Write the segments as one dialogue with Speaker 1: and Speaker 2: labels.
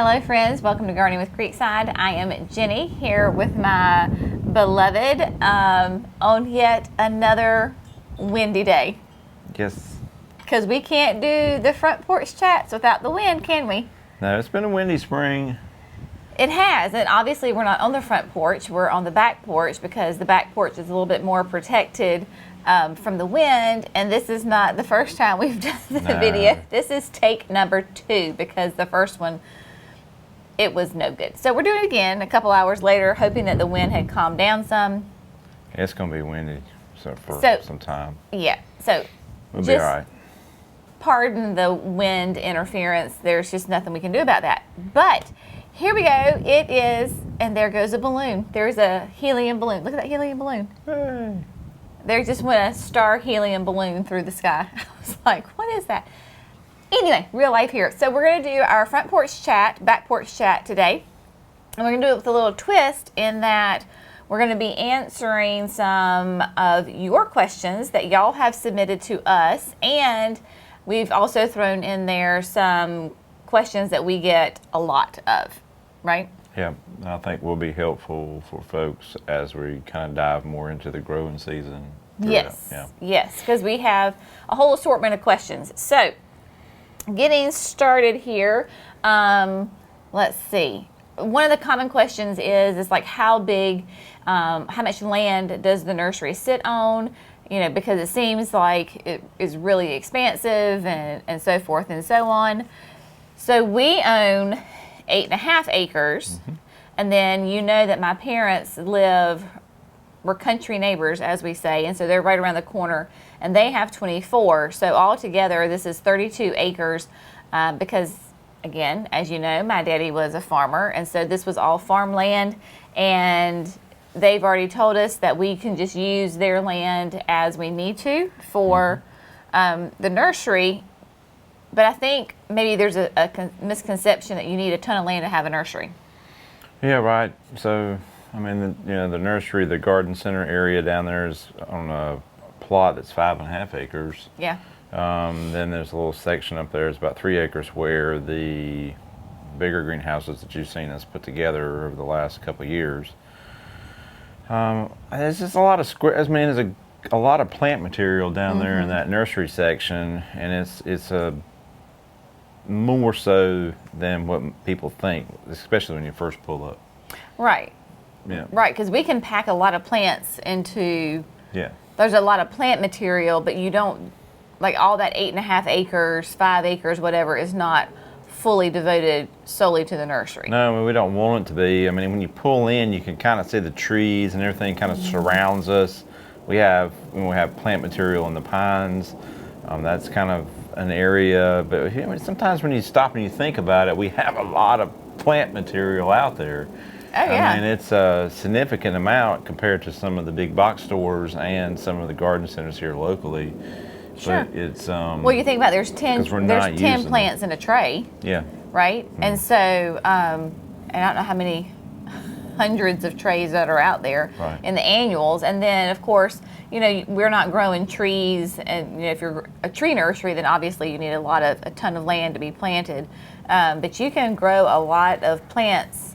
Speaker 1: Hello friends, welcome to Gardening with Creekside. I am Jenny here with my beloved on yet another windy day.
Speaker 2: Yes.
Speaker 1: Because we can't do the front porch chats without the wind, can we?
Speaker 2: No, it's been a windy spring.
Speaker 1: It has, and obviously we're not on the front porch, we're on the back porch because the back porch is a little bit more protected from the wind, and this is not the first time we've done the video. This is take number 2 because the first one, it was no good. So we're doing it again a couple hours later, hoping that the wind had calmed down some.
Speaker 2: Yeah, it's going to be windy for some time.
Speaker 1: Yeah, so
Speaker 2: we'll be all right.
Speaker 1: Pardon the wind interference. There's just nothing we can do about that. But here we go. It is, and there goes a balloon. There's a helium balloon. Look at that helium balloon.
Speaker 2: Hey.
Speaker 1: There just went a star helium balloon through the sky. I was like, what is that? Anyway, real life here. So we're going to do our front porch chat, back porch chat today. And we're going to do it with a little twist in that we're going to be answering some of your questions that y'all have submitted to us. And we've also thrown in there some questions that we get a lot of, right?
Speaker 2: Yeah, I think will be helpful for folks as we kind of dive more into the growing season.
Speaker 1: Yes,
Speaker 2: yeah.
Speaker 1: Yes, because we have a whole assortment of questions. So, getting started here, let's see. One of the common questions is like how big, how much land does the nursery sit on? You know, because it seems like it is really expansive and so forth and so on. So we own 8.5 acres, and then you know that my parents we're country neighbors, as we say, and so they're right around the corner, and they have 24. So altogether, this is 32 acres because, again, as you know, my daddy was a farmer, and so this was all farmland, and they've already told us that we can just use their land as we need to for the nursery. But I think maybe there's a misconception that you need a ton of land to have a nursery.
Speaker 2: Yeah, right. So, I mean, the nursery, the garden center area down there is on a plot that's 5.5 acres.
Speaker 1: Yeah.
Speaker 2: Then there's a little section up there, it's about 3 acres where the bigger greenhouses that you've seen us put together over the last couple of years. There's just a lot of there's a lot of plant material down there in that nursery section, and it's a more so than what people think, especially when you first pull up.
Speaker 1: Right.
Speaker 2: Yeah.
Speaker 1: Right, because we can pack a lot of plants into.
Speaker 2: Yeah.
Speaker 1: There's a lot of plant material, but you don't, like all that 8.5 acres, 5 acres, whatever, is not fully devoted solely to the nursery.
Speaker 2: No, I mean, we don't want it to be. I mean, when you pull in, you can kind of see the trees and everything kind of surrounds us. We have plant material in the pines. That's kind of an area, but sometimes when you stop and you think about it, we have a lot of plant material out there.
Speaker 1: Oh, yeah.
Speaker 2: I mean, it's a significant amount compared to some of the big box stores and some of the garden centers here locally.
Speaker 1: Sure.
Speaker 2: But it's
Speaker 1: well, you think about there's 10 plants in a tray.
Speaker 2: Yeah.
Speaker 1: Right? And so and I don't know how many hundreds of trays that are out there in the annuals. And then, of course, we're not growing trees. And if you're a tree nursery, then obviously you need a ton of land to be planted. But you can grow a lot of plants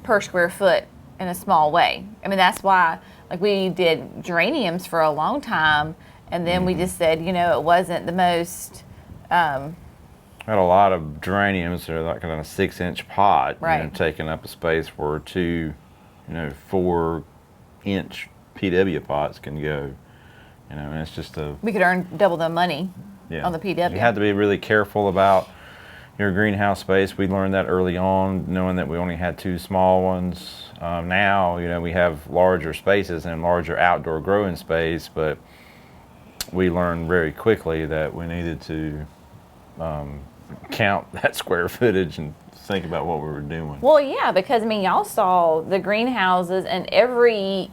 Speaker 1: per square foot in a small way. I mean, that's why, like, we did geraniums for a long time, and then we just said, it wasn't the most.
Speaker 2: I had a lot of geraniums that are like in a 6-inch pot, taking up a space where 2, 4-inch PW pots can go. And it's just
Speaker 1: we could earn double the money on the PW.
Speaker 2: You have to be really careful about your greenhouse space. We learned that early on, knowing that we only had 2 small ones. Now, we have larger spaces and larger outdoor growing space, but we learned very quickly that we needed to count that square footage and think about what we were doing.
Speaker 1: Well, yeah, because y'all saw the greenhouses, and every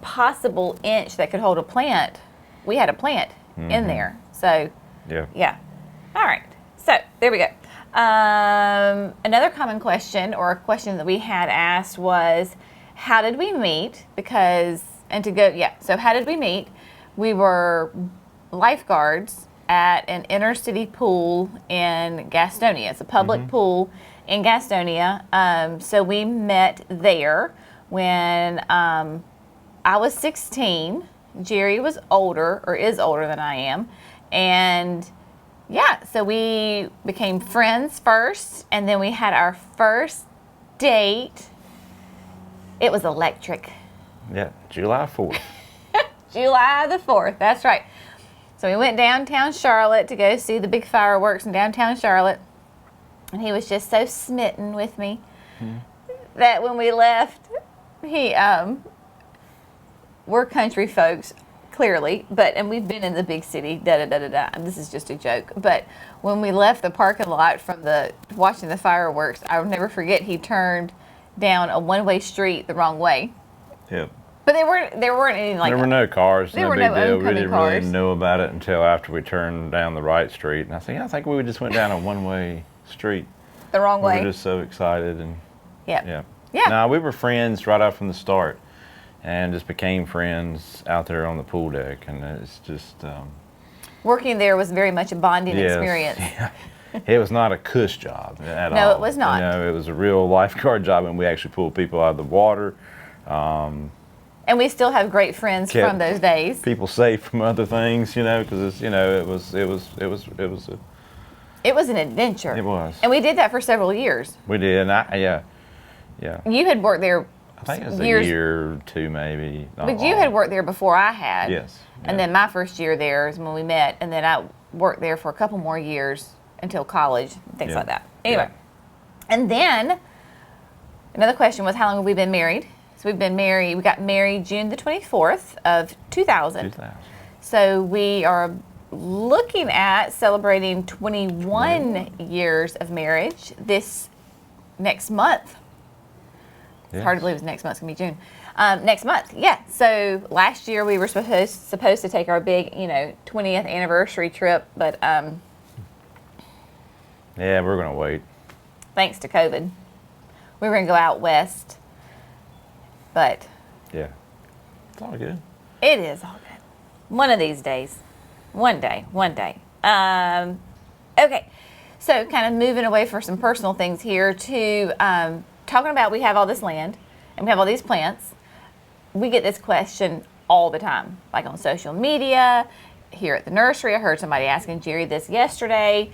Speaker 1: possible inch that could hold a plant, we had a plant in there. So yeah. All right. So there we go. Another common question, or a question that we had asked, was how did we meet? So how did we meet? We were lifeguards at an inner city pool in Gastonia. It's a public pool in Gastonia. So we met there when I was 16. Jerry was older, or is older than I am. And yeah, so we became friends first, and then we had our first date. It was electric.
Speaker 2: Yeah, July 4th.
Speaker 1: July the 4th, that's right. So we went downtown Charlotte to go see the big fireworks in downtown Charlotte. And he was just so smitten with me that when we left, we're country folks, clearly, and we've been in the big city, and this is just a joke. But when we left the parking lot from watching the fireworks, I'll never forget, he turned down a one-way street the wrong way.
Speaker 2: Yep.
Speaker 1: But there weren't any
Speaker 2: there were no cars.
Speaker 1: There
Speaker 2: no
Speaker 1: were
Speaker 2: big
Speaker 1: no
Speaker 2: deal. We
Speaker 1: oncoming
Speaker 2: didn't
Speaker 1: cars.
Speaker 2: really know about it until after we turned down the right street. And I think we just went down a one-way street.
Speaker 1: The wrong way.
Speaker 2: We were just so excited, and
Speaker 1: Yeah.
Speaker 2: No, we were friends right out from the start, and just became friends out there on the pool deck. And it's just
Speaker 1: Working there was very much a bonding
Speaker 2: yes,
Speaker 1: experience.
Speaker 2: Yeah. It was not a cush job at all.
Speaker 1: No, it was not.
Speaker 2: It was a real lifeguard job, and we actually pulled people out of the water.
Speaker 1: And we still have great friends from those days.
Speaker 2: People safe from other things, because it
Speaker 1: was an adventure.
Speaker 2: It was.
Speaker 1: And we did that for several years.
Speaker 2: We did, and yeah.
Speaker 1: You had worked there.
Speaker 2: I think it was
Speaker 1: years,
Speaker 2: a year or two, maybe.
Speaker 1: But you had worked there before I had.
Speaker 2: Yes.
Speaker 1: And then my first year there is when we met, and then I worked there for a couple more years until college, things like that. Anyway, and then another question was, how long have we been married? So we got married June the 24th of 2000. So we are looking at celebrating 21 years of marriage this next month. It's hard to believe it's next month. It's going to be June. Next month, yeah. So last year we were supposed to take our big, 20th anniversary trip, but
Speaker 2: yeah, we're going to wait.
Speaker 1: Thanks to COVID. We were going to go out west, but
Speaker 2: yeah, it's all good.
Speaker 1: It is all good. One of these days. One day. Okay, so kind of moving away for some personal things here to talking about, we have all this land and we have all these plants. We get this question all the time, like on social media, here at the nursery. I heard somebody asking Jerry this yesterday,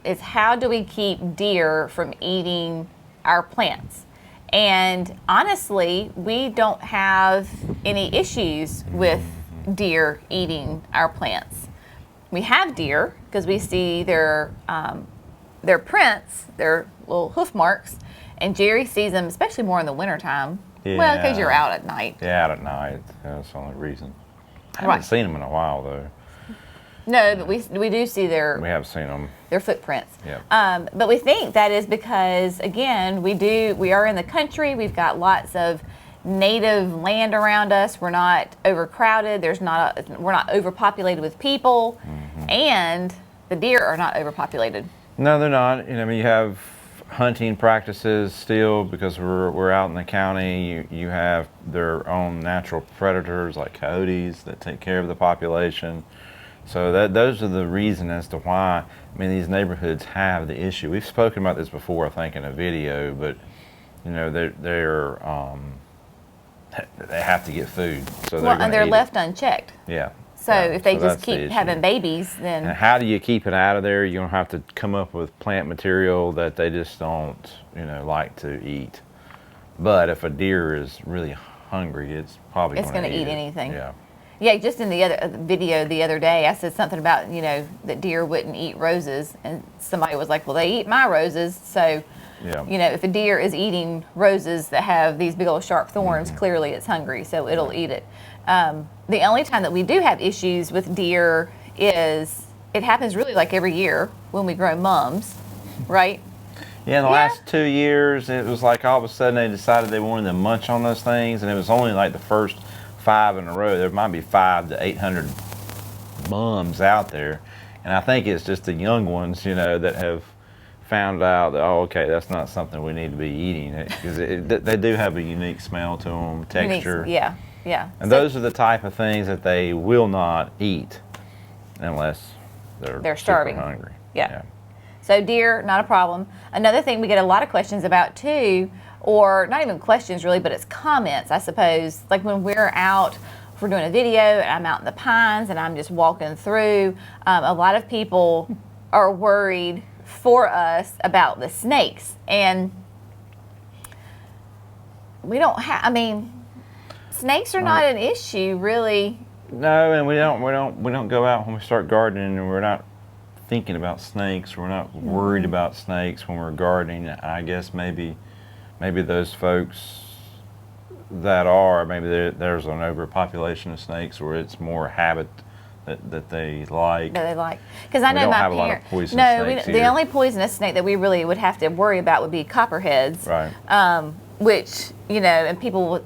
Speaker 1: is how do we keep deer from eating our plants? And honestly, we don't have any issues with deer eating our plants. We have deer because we see their prints, their little hoof marks, and Jerry sees them, especially more in the wintertime.
Speaker 2: Yeah.
Speaker 1: Well, because you're out at night.
Speaker 2: Yeah, out at night. That's the only reason. I haven't seen them in a while, though.
Speaker 1: No, but we do see
Speaker 2: We have seen them.
Speaker 1: their footprints.
Speaker 2: Yeah.
Speaker 1: But we think that is because, again, we are in the country. We've got lots of native land around us. We're not overcrowded. We're not overpopulated with people, and the deer are not overpopulated.
Speaker 2: No, they're not. You have hunting practices still because we're out in the county. You have their own natural predators like coyotes that take care of the population. So those are the reason as to why these neighborhoods have the issue. We've spoken about this before, I think, in a video, but they have to get food. So
Speaker 1: they're left unchecked.
Speaker 2: Yeah.
Speaker 1: So if they just
Speaker 2: that's the
Speaker 1: keep
Speaker 2: issue.
Speaker 1: having babies, then...
Speaker 2: And how do you keep it out of there? You're going to have to come up with plant material that they just don't, like to eat. But if a deer is really hungry, it's probably going to
Speaker 1: eat anything.
Speaker 2: Yeah.
Speaker 1: Yeah, just in the other video the other day, I said something about, that deer wouldn't eat roses. And somebody was like, well, they eat my roses. So, if a deer is eating roses that have these big old sharp thorns, clearly it's hungry, so it'll eat it. The only time that we do have issues with deer is, it happens really like every year when we grow mums, right?
Speaker 2: Yeah, in the last 2 years, it was like all of a sudden they decided they wanted to munch on those things, and it was only like the first 5 in a row. There might be 500 to 800 mums out there, and I think it's just the young ones, that have found out that, okay, that's not something we need to be eating, because they do have a unique smell to them, texture.
Speaker 1: Yeah.
Speaker 2: And those are the type of things that they will not eat unless
Speaker 1: they're starving.
Speaker 2: Super hungry.
Speaker 1: Yeah. So deer, not a problem. Another thing we get a lot of questions about too, or not even questions really, but it's comments, I suppose. Like when we're out, if we're doing a video and I'm out in the pines and I'm just walking through, a lot of people are worried for us about the snakes. And we don't have, I mean, snakes are not an issue really.
Speaker 2: No, and we don't go out when we start gardening and we're not thinking about snakes. We're not worried about snakes when we're gardening. I guess maybe those folks that are, maybe there's an overpopulation of snakes where it's more habit that they like.
Speaker 1: That they like. Because I know my parents. The only poisonous snake that we really would have to worry about would be copperheads.
Speaker 2: Right.
Speaker 1: Which, you know, and people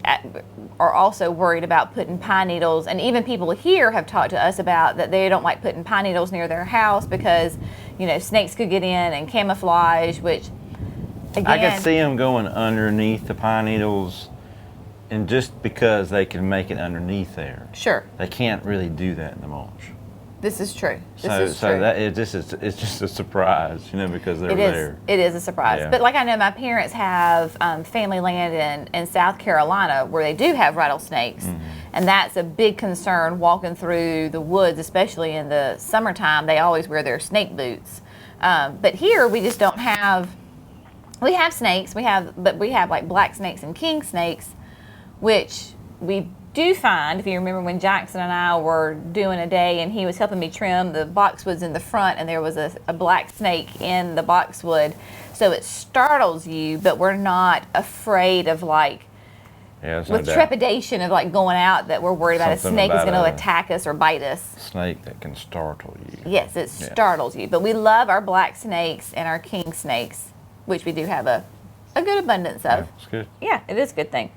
Speaker 1: are also worried about putting pine needles, and even people here have talked to us about that they don't like putting pine needles near their house because, you know, snakes could get in and camouflage, which, again,
Speaker 2: I could see them going underneath the pine needles, and just because they can make it underneath there.
Speaker 1: Sure.
Speaker 2: They can't really do that in the mulch.
Speaker 1: This is true.
Speaker 2: So that it's just a surprise, you know, because they're there.
Speaker 1: It is a surprise.
Speaker 2: Yeah.
Speaker 1: But like I know my parents have family land in South Carolina where they do have rattlesnakes. Mm-hmm. And that's a big concern walking through the woods, especially in the summertime. They always wear their snake boots. But here we just don't have, we have snakes, but we have like black snakes and king snakes, which we do find, if you remember when Jackson and I were doing a day and he was helping me trim the boxwoods in the front and there was a black snake in the boxwood. So it startles you, but we're not afraid of like, with trepidation of like going out that we're worried about a snake is going to attack us or bite us.
Speaker 2: Snake that can startle you.
Speaker 1: Yes, it startles you. But we love our black snakes and our king snakes, which we do have a good abundance of.
Speaker 2: Yeah, it's good.
Speaker 1: Yeah, it is a good thing.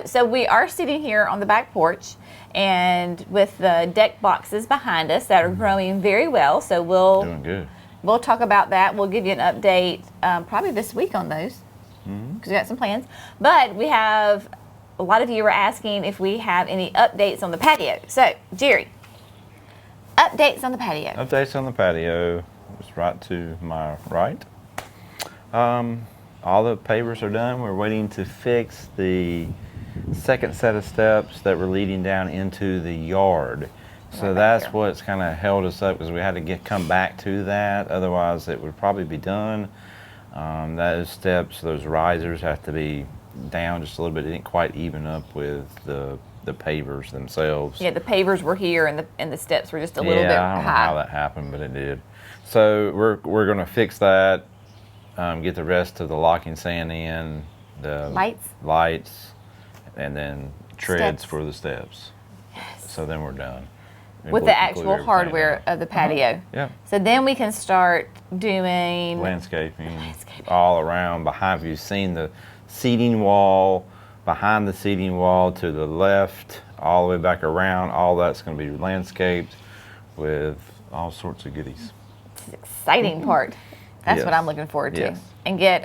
Speaker 1: So we are sitting here on the back porch and with the deck boxes behind us that are growing very well. So
Speaker 2: doing good.
Speaker 1: We'll talk about that. We'll give you an update probably this week on those because we got some plans. But we have, a lot of you were asking if we have any updates on the patio. So, Jerry, updates on the patio.
Speaker 2: Updates on the patio. It's right to my right. All the pavers are done. We're waiting to fix the second set of steps that were leading down into the yard. So that's what's kind of held us up, because we had to come back to that. Otherwise, it would probably be done. Those steps, those risers have to be down just a little bit. It didn't quite even up with the pavers themselves.
Speaker 1: Yeah, the pavers were here and the steps were just a little bit high.
Speaker 2: I don't know how that happened, but it did. So we're going to fix that. Get the rest of the locking sand in, the lights, and then treads for the steps. Yes. So then we're done.
Speaker 1: With the actual hardware of the patio.
Speaker 2: Yeah.
Speaker 1: So then we can start doing
Speaker 2: landscaping all around. Behind, you've seen the seating wall, behind the seating wall to the left, all the way back around. All that's going to be landscaped with all sorts of goodies.
Speaker 1: It's an exciting part. That's what I'm looking forward to.
Speaker 2: Yes.
Speaker 1: And get,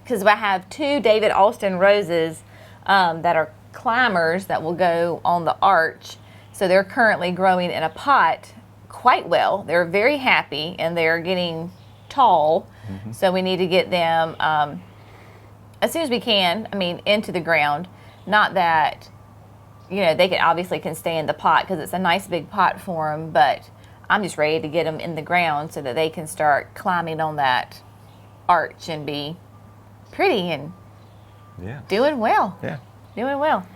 Speaker 1: because I have 2 David Alston roses that are climbers that will go on the arch. So they're currently growing in a pot quite well. They're very happy and they're getting tall. Mm-hmm. So we need to get them as soon as we can, into the ground. Not that, they can stay in the pot because it's a nice big pot for them, but I'm just ready to get them in the ground so that they can start climbing on that arch and be pretty and doing well.
Speaker 2: Yeah.
Speaker 1: Doing well.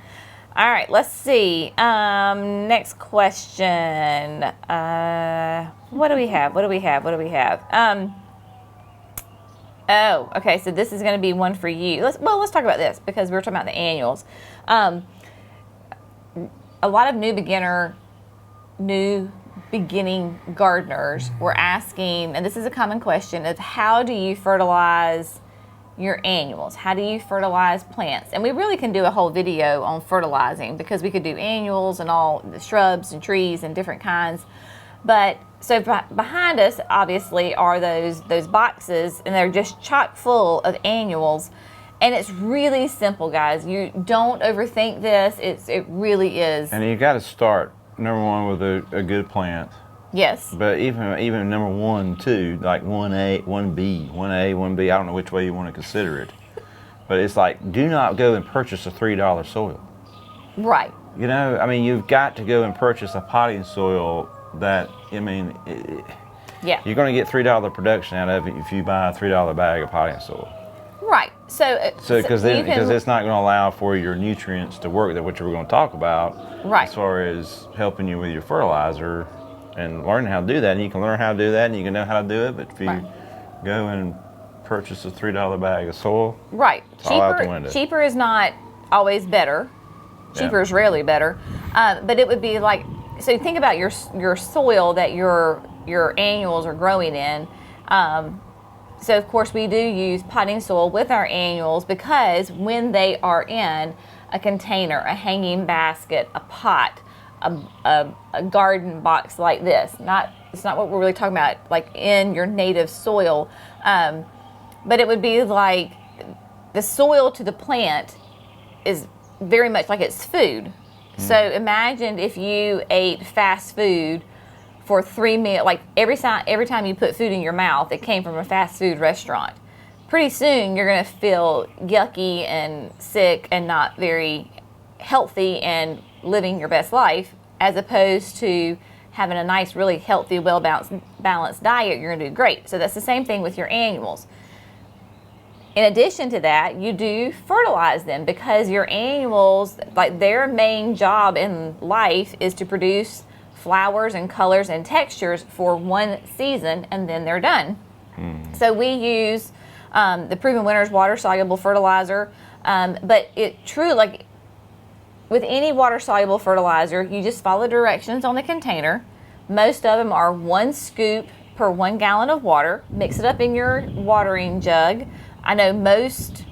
Speaker 1: All right, let's see. Next question. What do we have? Oh, okay, so this is going to be one for you. Let's talk about this because we're talking about the annuals. A lot of new beginning gardeners were asking, and this is a common question, of how do you fertilize your annuals? How do you fertilize plants? And we really can do a whole video on fertilizing because we could do annuals and all the shrubs and trees and different kinds. But so behind us obviously are those boxes, and they're just chock full of annuals. And it's really simple, guys. You don't overthink this. It really is.
Speaker 2: And you got to start number one with a good plant.
Speaker 1: Yes.
Speaker 2: But even number 1, 2, like 1A, 1B, 1A, 1B, I don't know which way you want to consider it. But it's like, do not go and purchase a $3 soil.
Speaker 1: Right.
Speaker 2: You know, I mean, you've got to go and purchase a potting soil that, I mean,
Speaker 1: Yeah.
Speaker 2: you're going to get $3 production out of it if you buy a $3 bag of potting soil.
Speaker 1: Right. So
Speaker 2: because it's not going to allow for your nutrients to work, which we're going to talk about.
Speaker 1: Right.
Speaker 2: As far as helping you with your fertilizer and learning how to do that, and you can learn how to do that, and you can know how to do it. But if you go and purchase a $3 bag of soil,
Speaker 1: right,
Speaker 2: it's all out the window.
Speaker 1: Cheaper is not always better. Cheaper is rarely better. But it would be like, so think about your soil that your annuals are growing in. So of course we do use potting soil with our annuals because when they are in a container, a hanging basket, a pot, a garden box like this, it's not what we're really talking about, like in your native soil, but it would be like the soil to the plant is very much like it's food. So imagine if you ate fast food for 3 meals, like every time you put food in your mouth, it came from a fast food restaurant. Pretty soon you're going to feel yucky and sick and not very healthy and living your best life, as opposed to having a nice, really healthy, balanced diet. You're going to do great. So that's the same thing with your annuals. In addition to that, you do fertilize them because your annuals, like their main job in life is to produce flowers and colors and textures for one season, and then they're done. So we use the Proven Winners water-soluble fertilizer, but it truly, like with any water-soluble fertilizer, you just follow directions on the container. Most of them are 1 scoop per 1 gallon of water. Mix it up in your watering jug. I know most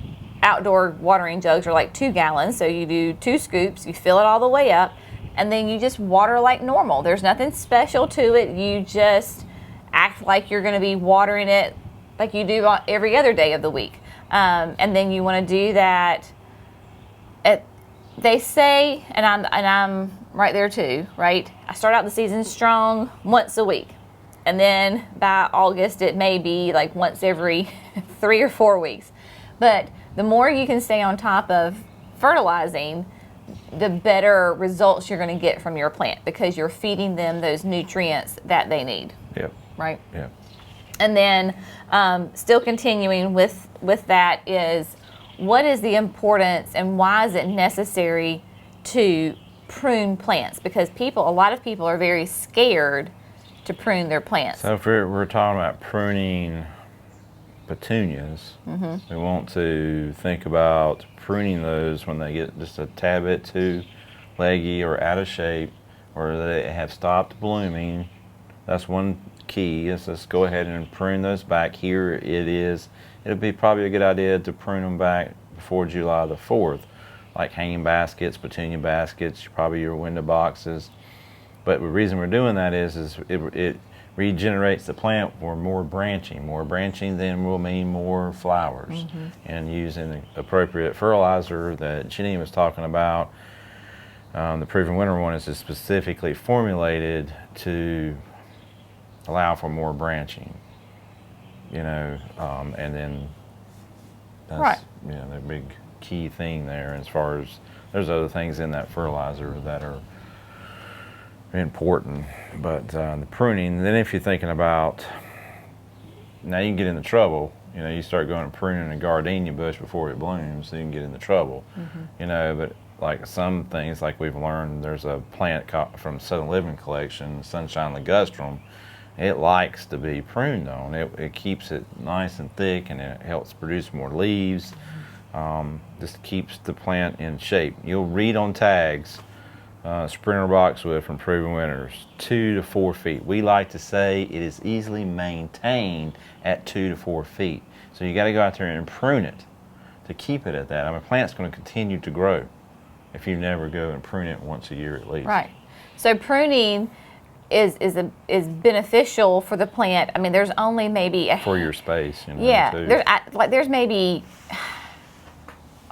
Speaker 1: outdoor watering jugs are like 2 gallons, so you do 2 scoops, you fill it all the way up, and then you just water like normal. There's nothing special to it. You just act like you're going to be watering it like you do every other day of the week. And then you want to do that. They say, and I'm right there too, right? I start out the season strong once a week. And then by August, it may be like once every 3 or 4 weeks. But the more you can stay on top of fertilizing, the better results you're going to get from your plant because you're feeding them those nutrients that they need.
Speaker 2: Yep.
Speaker 1: Right?
Speaker 2: Yep.
Speaker 1: And then still continuing with that is, what is the importance and why is it necessary to prune plants? Because a lot of people are very scared to prune their plants.
Speaker 2: So if we're talking about pruning petunias, we want to think about pruning those when they get just a tad bit too leggy or out of shape, or they have stopped blooming. That's one key, is let's go ahead and prune those back. Here it is. It'll be probably a good idea to prune them back before July the 4th, like hanging baskets, petunia baskets, probably your window boxes. But the reason we're doing that is it regenerates the plant for more branching. More branching then will mean more flowers. And using the appropriate fertilizer that Janine was talking about, the Proven Winner one is specifically formulated to allow for more branching. You know, and then that's the big key thing there. As far as there's other things in that fertilizer that are important, but the pruning, then if you're thinking about, now you can get into trouble, you know, you start going and pruning a gardenia bush before it blooms, so you can get into trouble, you know, but like some things, like we've learned, there's a plant from Southern Living Collection, Sunshine Ligustrum, it likes to be pruned on. It keeps it nice and thick, and it helps produce more leaves, just keeps the plant in shape. You'll read on tags, Sprinter boxwood from Proven Winners, 2 to 4 feet. We like to say it is easily maintained at 2 to 4 feet. So you got to go out there and prune it to keep it at that. I mean, a plant's going to continue to grow if you never go and prune it once a year at least. Right.
Speaker 1: So pruning is beneficial for the plant. I mean, there's only maybe
Speaker 2: for your space, you know.
Speaker 1: Yeah, there's maybe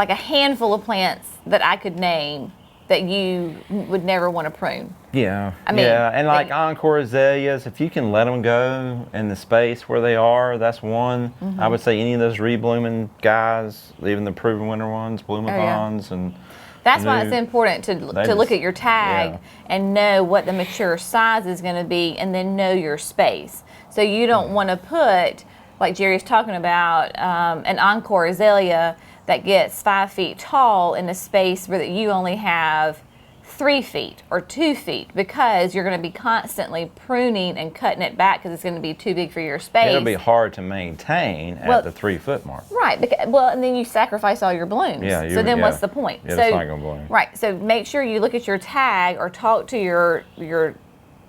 Speaker 1: like a handful of plants that I could name that you would never want to prune.
Speaker 2: Yeah.
Speaker 1: I mean,
Speaker 2: yeah, and like encore azaleas, if you can let them go in the space where they are, that's one. I would say any of those reblooming guys, even the proven winter ones, bloom-a-thons, and
Speaker 1: that's why it's important to look at your tag and know what the mature size is going to be, and then know your space. So you don't want to put, like Jerry's talking about, an encore azalea that gets 5 feet tall in a space where that you only have 3 feet or 2 feet, because you're going to be constantly pruning and cutting it back because it's going to be too big for your space.
Speaker 2: It'll be hard to maintain at the 3 foot mark.
Speaker 1: Right. And then you sacrifice all your blooms.
Speaker 2: Yeah.
Speaker 1: So then what's the point?
Speaker 2: Yeah,
Speaker 1: so,
Speaker 2: it's not going to bloom.
Speaker 1: Right. So make sure you look at your tag or talk to your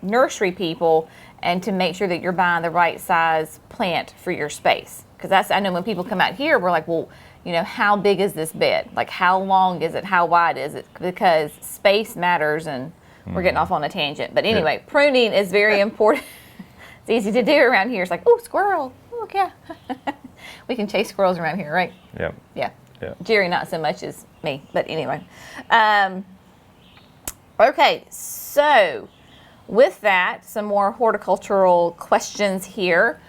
Speaker 1: nursery people, and to make sure that you're buying the right size plant for your space. Because I know when people come out here, we're like, well, how big is this bed? Like, how long is it? How wide is it? Because space matters, and we're getting off on a tangent. But anyway, pruning is very important. It's easy to do around here. It's like, oh, squirrel. Oh, yeah. We can chase squirrels around here, right?
Speaker 2: Yep.
Speaker 1: Yeah.
Speaker 2: Yep.
Speaker 1: Jerry, not so much as me. But anyway. Okay, so with that, some more horticultural questions here.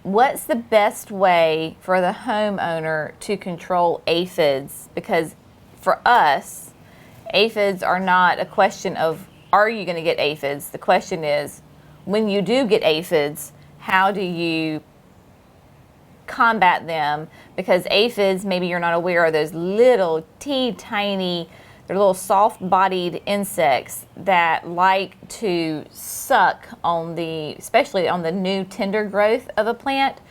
Speaker 1: What's the best way for the homeowner to control aphids? Because for us, aphids are not a question of, are you going to get aphids? The question is, when you do get aphids, how do you combat them? Because aphids, maybe you're not aware, are those little tiny, they're little soft-bodied insects that like to suck on especially on the new tender growth of a plant.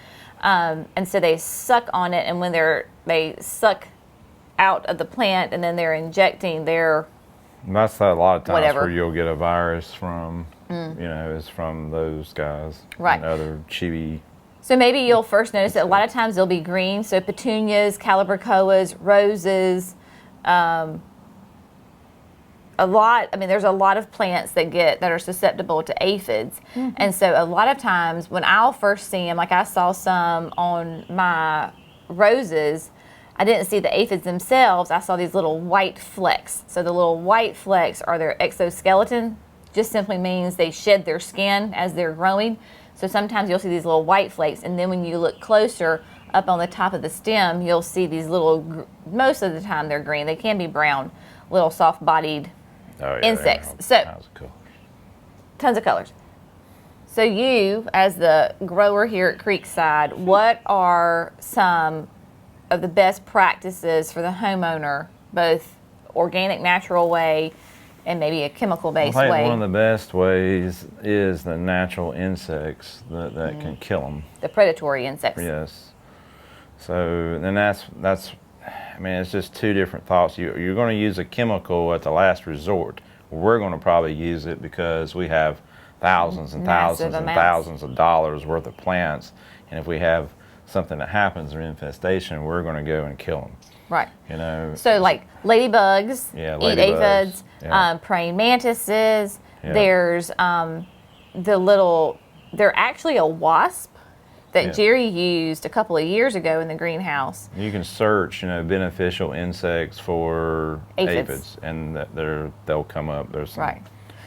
Speaker 1: And so they suck on it, and when they suck out of the plant, and then they're injecting their
Speaker 2: That's a lot of times
Speaker 1: whatever.
Speaker 2: where you'll get a virus from, is from those guys.
Speaker 1: Right.
Speaker 2: And other chibi.
Speaker 1: So maybe you'll first notice that a lot of times they'll be green. So petunias, calibrachoas, roses, there's a lot of plants that are susceptible to aphids. And so a lot of times when I'll first see them, like I saw some on my roses, I didn't see the aphids themselves. I saw these little white flecks. So the little white flecks are their exoskeleton. Just simply means they shed their skin as they're growing. So sometimes you'll see these little white flakes, and then when you look closer up on the top of the stem, you'll see these little, most of the time they're green. They can be brown, little soft-bodied insects. So tons of colors. So you, as the grower here at Creekside, what are some of the best practices for the homeowner, both organic, natural way, and maybe a chemical-based way?
Speaker 2: I think one of the best ways is the natural insects that can kill them.
Speaker 1: The predatory insects.
Speaker 2: Yes. So then that's it's just two different thoughts. You're going to use a chemical at the last resort. We're going to probably use it because we have thousands and thousands and thousands of dollars worth of plants, and if we have something that happens or infestation, we're going to go and kill them.
Speaker 1: Right.
Speaker 2: So
Speaker 1: like ladybugs, eat aphids, praying mantises.
Speaker 2: Yeah.
Speaker 1: There's they're actually a wasp that Jerry used a couple of years ago in the greenhouse.
Speaker 2: You can search, beneficial insects for aphids, and they'll come up. There's some,
Speaker 1: right.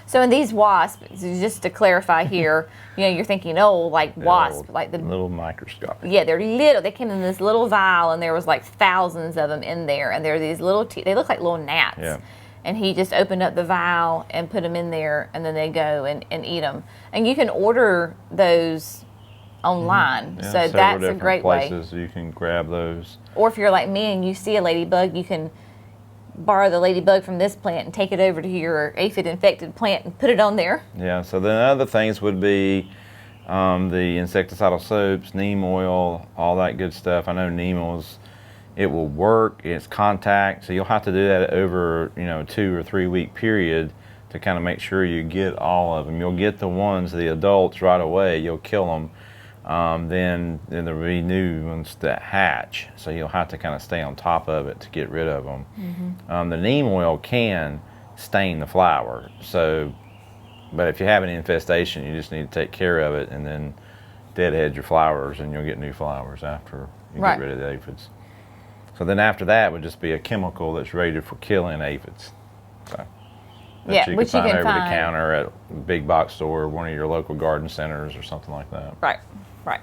Speaker 1: So in these wasps, just to clarify here, you're thinking, like wasp, like the
Speaker 2: little microscopic.
Speaker 1: Yeah, they're little. They came in this little vial, and there was like thousands of them in there, and they're these little. They look like little gnats.
Speaker 2: Yeah.
Speaker 1: And he just opened up the vial and put them in there, and then they go and eat them. And you can order those online,
Speaker 2: Yeah,
Speaker 1: so that's a great
Speaker 2: places you can grab those.
Speaker 1: Or if you're like me and you see a ladybug, you can borrow the ladybug from this plant and take it over to your aphid-infected plant and put it on there.
Speaker 2: Yeah, so then other things would be the insecticidal soaps, neem oil, all that good stuff. I know neem oils, it will work, it's contact, so you'll have to do that over a 2 or 3 week period to kind of make sure you get all of them. You'll get the ones, the adults, right away, you'll kill them. Then there'll be new ones that hatch, so you'll have to kind of stay on top of it to get rid of them. The neem oil can stain the flower, but if you have an infestation, you just need to take care of it and then deadhead your flowers, and you'll get new flowers after you get rid of the aphids. So then after that would just be a chemical that's rated for killing aphids. So,
Speaker 1: Yeah,
Speaker 2: you
Speaker 1: which
Speaker 2: can
Speaker 1: you
Speaker 2: find
Speaker 1: can
Speaker 2: over
Speaker 1: find
Speaker 2: the counter at a big box store or one of your local garden centers or something like that.
Speaker 1: Right, right.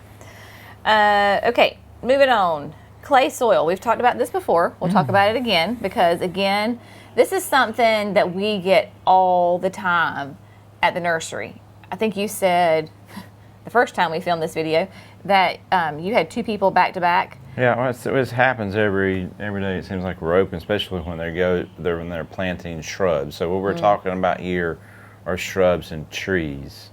Speaker 1: Okay, moving on. Clay soil. We've talked about this before. We'll talk about it again because, again, this is something that we get all the time at the nursery. I think you said the first time we filmed this video that you had 2 people back to back.
Speaker 2: Yeah, well, it happens every day. It seems like we're open, especially when they're planting shrubs. So what we're talking about here are shrubs and trees.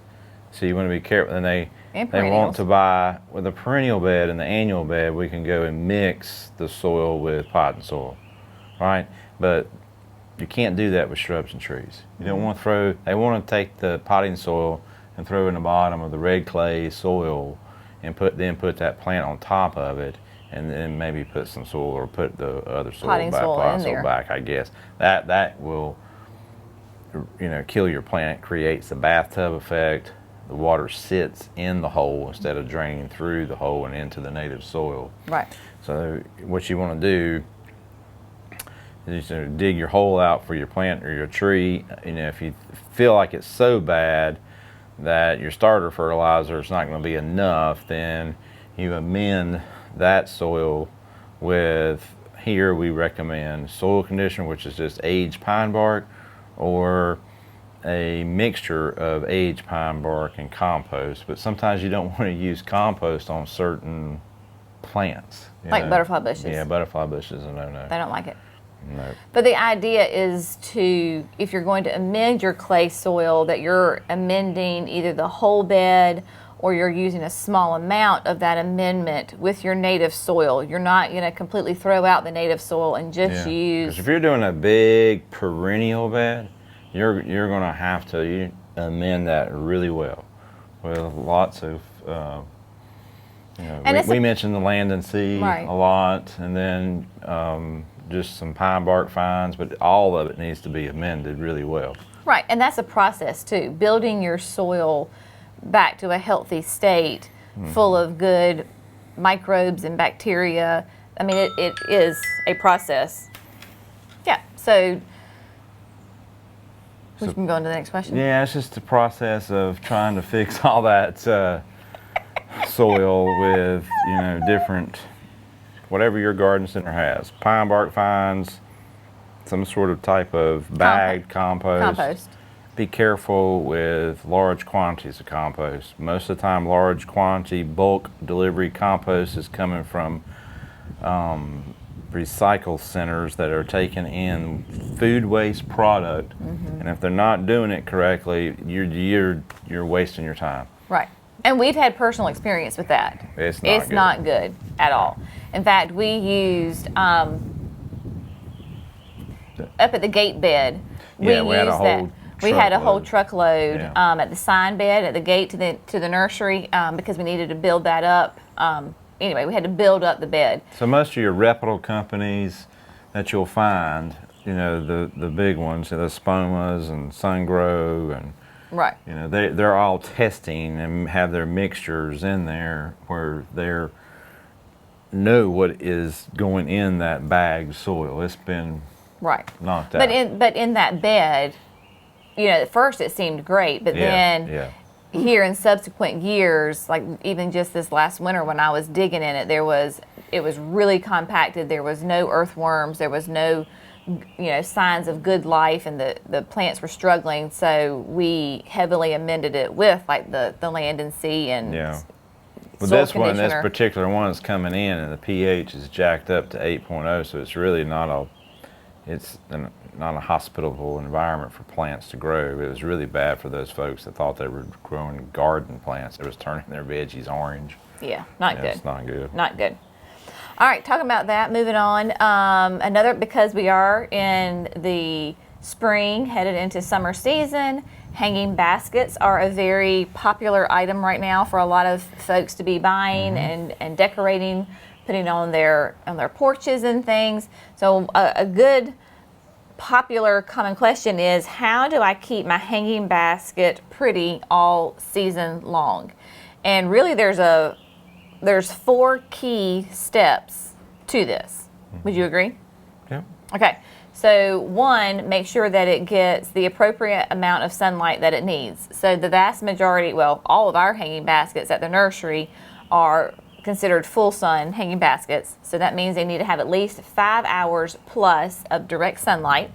Speaker 2: So you want to be careful. And they want to buy with a perennial bed and the annual bed. We can go and mix the soil with potting soil, right? But you can't do that with shrubs and trees. You don't want to throw. They want to take the potting soil and throw it in the bottom of the red clay soil, and put that plant on top of it. And then maybe put some soil or put the other soil
Speaker 1: Potting soil in there.
Speaker 2: back. I guess that will, kill your plant. Creates the bathtub effect. The water sits in the hole instead of draining through the hole and into the native soil.
Speaker 1: Right.
Speaker 2: So what you want to do is dig your hole out for your plant or your tree. If you feel like it's so bad that your starter fertilizer is not going to be enough, then you amend that soil with, here we recommend soil conditioner, which is just aged pine bark, or a mixture of aged pine bark and compost. But sometimes you don't want to use compost on certain plants.
Speaker 1: Like butterfly bushes.
Speaker 2: Yeah, butterfly bushes are no.
Speaker 1: They don't like it.
Speaker 2: No.
Speaker 1: But the idea is if you're going to amend your clay soil, that you're amending either the whole bed or you're using a small amount of that amendment with your native soil. You're not going to completely throw out the native soil and just use...
Speaker 2: 'Cause if you're doing a big perennial bed, you're going to have to amend that really well with lots of... we mentioned the land and sea a lot, and then just some pine bark fines, but all of it needs to be amended really well.
Speaker 1: Right, and that's a process too, building your soil back to a healthy state, full of good microbes and bacteria. I mean, it is a process. Yeah, so we can go on to the next question.
Speaker 2: Yeah, it's just a process of trying to fix all that soil with, different, whatever your garden center has. Pine bark fines, some sort of type of bagged compost. Be careful with large quantities of compost. Most of the time, large quantity bulk delivery compost is coming from recycle centers that are taking in food waste product, and if they're not doing it correctly, you're wasting your time.
Speaker 1: Right, and we've had personal experience with that.
Speaker 2: It's
Speaker 1: not good at all. In fact, we used up at the gate bed.
Speaker 2: We had a whole.
Speaker 1: We had a whole truckload at the sign bed at the gate to the nursery because we needed to build that up. Anyway, we had to build up the bed.
Speaker 2: So most of your reputable companies that you'll find, the big ones, the Spomas and Sungrow, and they're all testing and have their mixtures in there where they know what is going in that bagged soil. It's been knocked out.
Speaker 1: But in that bed, at first it seemed great, but then here in subsequent years, like even just this last winter when I was digging in it, it was really compacted. There was no earthworms. There was no, signs of good life, and the plants were struggling. So we heavily amended it with like the land and sea and
Speaker 2: Well, this particular one is coming in, and the pH is jacked up to 8.0, so it's really not a hospitable environment for plants to grow. It was really bad for those folks that thought they were growing garden plants. It was turning their veggies orange.
Speaker 1: Yeah, not good.
Speaker 2: It's not good.
Speaker 1: Not good. All right, talking about that, moving on. Because we are in the spring, headed into summer season, hanging baskets are a very popular item right now for a lot of folks to be buying and decorating, putting on their porches and things. So a good popular common question is, how do I keep my hanging basket pretty all season long? And really there's 4 key steps to this. Would you agree?
Speaker 2: Yep.
Speaker 1: Okay. So one, make sure that it gets the appropriate amount of sunlight that it needs. So the vast majority, well, all of our hanging baskets at the nursery are considered full sun hanging baskets. So that means they need to have at least 5 hours plus of direct sunlight.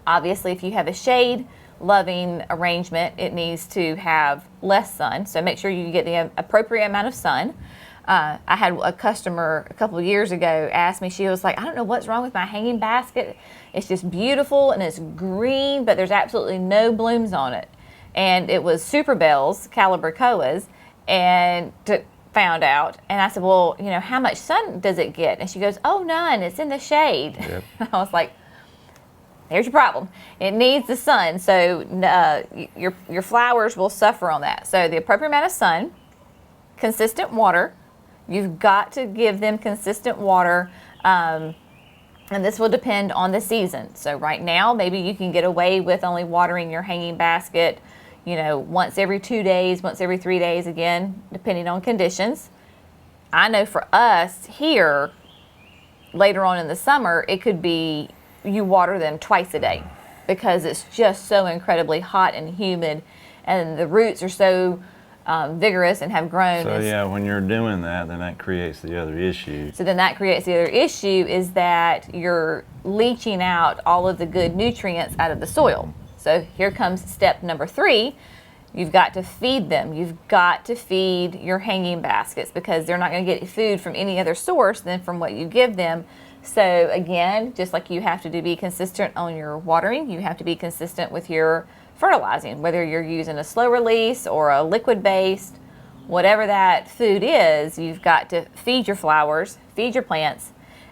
Speaker 1: Obviously, if you have a shade loving arrangement, it needs to have less sun. So make sure you get the appropriate amount of sun. I had a customer a couple of years ago ask me, she was like, I don't know what's wrong with my hanging basket. It's just beautiful and it's green, but there's absolutely no blooms on it. And it was Super Bells, Calibrachoas, and found out. And I said, well, you know, how much sun does it get? And she goes, oh, none. It's in the shade.
Speaker 2: Yep.
Speaker 1: I was like, there's your problem. It needs the sun. So your flowers will suffer on that. So the appropriate amount of sun, consistent water. You've got to give them consistent water, and this will depend on the season. So right now, maybe you can get away with only watering your hanging basket, you know, once every 2 days, once every 3 days, again, depending on conditions. I know for us here, later on in the summer, it could be you water them twice a day because it's just so incredibly hot and humid, and the roots are so vigorous and have grown.
Speaker 2: So yeah, when you're doing that, then that creates the other issue.
Speaker 1: So then that creates the other issue is that you're leaching out all of the good nutrients out of the soil. So here comes step number 3. You've got to feed them. You've got to feed your hanging baskets because they're not going to get food from any other source than from what you give them. So again, just like you have to be consistent on your watering, you have to be consistent with your fertilizing, whether you're using a slow release or a liquid based, whatever that food is, you've got to feed your flowers, feed your plants,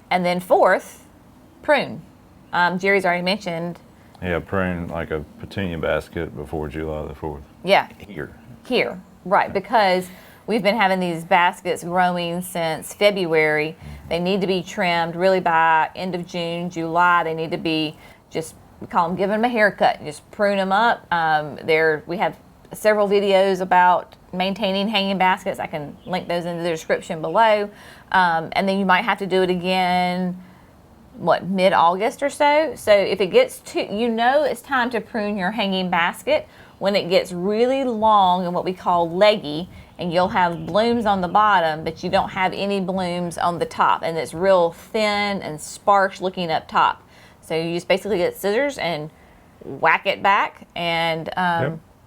Speaker 1: and then 4th, prune. Jerry's already mentioned.
Speaker 2: Yeah, prune like a petunia basket before July the 4th.
Speaker 1: Yeah.
Speaker 2: Here,
Speaker 1: right, because we've been having these baskets growing since February. They need to be trimmed really by end of June, July. They need to be just, we call them giving them a haircut, just prune them up. We have several videos about maintaining hanging baskets. I can link those in the description below. And then you might have to do it again, mid-August or so. So if it gets it's time to prune your hanging basket when it gets really long and what we call leggy, and you'll have blooms on the bottom, but you don't have any blooms on the top, and it's real thin and sparse looking up top. So you just basically get scissors and whack it back and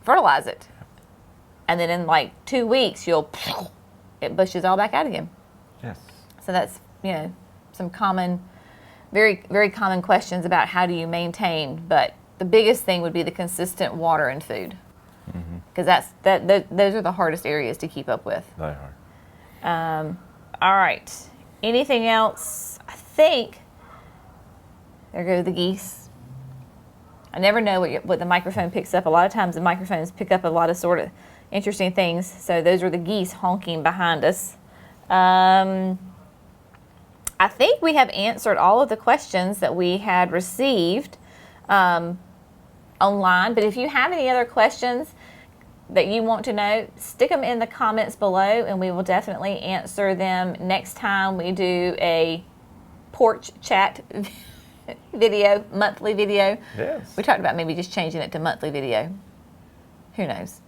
Speaker 1: fertilize it. And then in like 2 weeks, it bushes all back out again.
Speaker 2: Yes.
Speaker 1: So that's, some common, very, very common questions about how do you maintain. But the biggest thing would be the consistent water and food. Because those are the hardest areas to keep up with.
Speaker 2: They are.
Speaker 1: All right. Anything else? I think... There go the geese. I never know what the microphone picks up. A lot of times the microphones pick up a lot of sort of interesting things. So those are the geese honking behind us. I think we have answered all of the questions that we had received online. But if you have any other questions that you want to know, stick them in the comments below and we will definitely answer them next time we do a porch chat video, monthly video.
Speaker 2: Yes.
Speaker 1: We talked about maybe just changing it to monthly video. Who knows?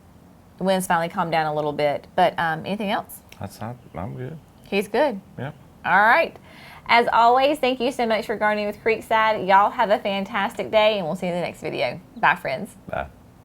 Speaker 1: The wind's finally calmed down a little bit. But anything else?
Speaker 2: I'm good.
Speaker 1: He's good.
Speaker 2: Yep.
Speaker 1: All right. As always, thank you so much for gardening with Creekside. Y'all have a fantastic day, and we'll see you in the next video. Bye, friends.
Speaker 2: Bye.